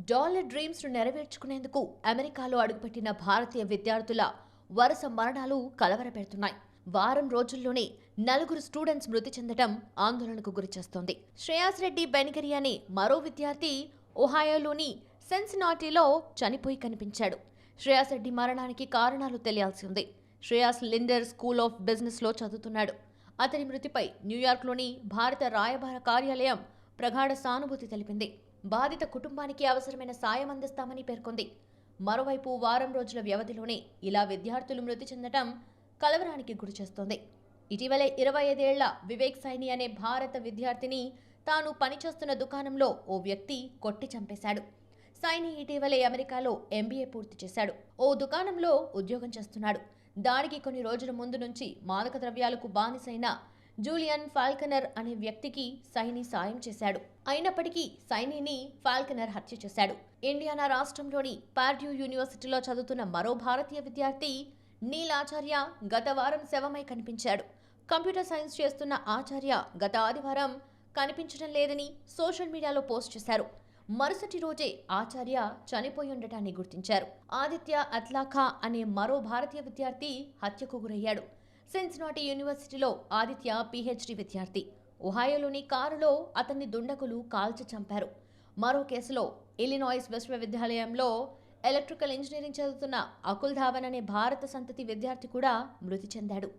Dollar dreams ను నెరవేర్చుకునేందుకు అమెరికాలో అడుగుపెట్టిన భారతీయ విద్యార్థుల వరుస మరణాలు కలవరపెడుతున్నాయి. వారం రోజుల్లోనే 4 స్టూడెంట్స్ మృతి చెందడం ఆందోళనకు గురిచేస్తోంది. శ్రేయాస్ రెడ్డి బెనిగరి అనే మరో విద్యార్థి ఒహాయోలోని సెన్సినాటీలో చనిపోయి కనిపించాడు. శ్రేయాస్ రెడ్డి మరణానికి కారణాలు తెలియాల్సి ఉంది. Shreyas Linder school of business లో చదువుతున్నాడు. అతని మృతిపై న్యూయార్క్లోని భారత రాయబార కార్యాలయం ప్రగాఢ సానుభూతి తెలిపింది. బాధిత కుటుంబానికి అవసరమైన సాయం అందిస్తామని పేర్కొంది. మరోవైపు వారం రోజుల వ్యవధిలోనే ఇలా విద్యార్థులు మృతి చెందడం కలవరానికి గురిచేస్తోంది. ఇటీవలే 25 ఏళ్ల వివేక్ సైని అనే భారత విద్యార్థిని తాను పనిచేస్తున్న దుకాణంలో ఓ వ్యక్తి కొట్టి చంపేశాడు. సైని ఇటీవలే అమెరికాలో MBA పూర్తి చేశాడు. ఓ దుకాణంలో ఉద్యోగం చేస్తున్నాడు. దానికి కొన్ని రోజుల ముందు నుంచి మాదక ద్రవ్యాలకు బానిసైన జూలియన్ ఫాల్కనర్ అనే వ్యక్తికి సైని సాయం చేశాడు. అయినప్పటికీ సైనిని ఫాల్కనర్ హత్య చేశాడు. ఇండియానా రాష్ట్రంలోని పార్డ్యూ యూనివర్సిటీలో చదువుతున్న మరో భారతీయ విద్యార్థి నీల్ ఆచార్య గత వారం శవమై కనిపించాడు. కంప్యూటర్ సైన్స్ చేస్తున్న ఆచార్య గత ఆదివారం కనిపించడం లేదని సోషల్ మీడియాలో పోస్ట్ చేశారు. మరుసటి రోజే ఆచార్య చనిపోయి ఉండటాన్ని గుర్తించారు. ఆదిత్య అత్లాఖా అనే మరో భారతీయ విద్యార్థి హత్యకు గురయ్యాడు. సిన్సినాటి యూనివర్సిటీలో ఆదిత్య PhD విద్యార్థి. ఒహాయోలోని కారులో అతన్ని దుండగులు కాల్చి చంపారు. మరో కేసులో ఇలినాయిస్ విశ్వవిద్యాలయంలో ఎలక్ట్రికల్ ఇంజనీరింగ్ చదువుతున్న అకుల్ ధావన్ అనే భారత సంతతి విద్యార్థి కూడా మృతి చెందాడు.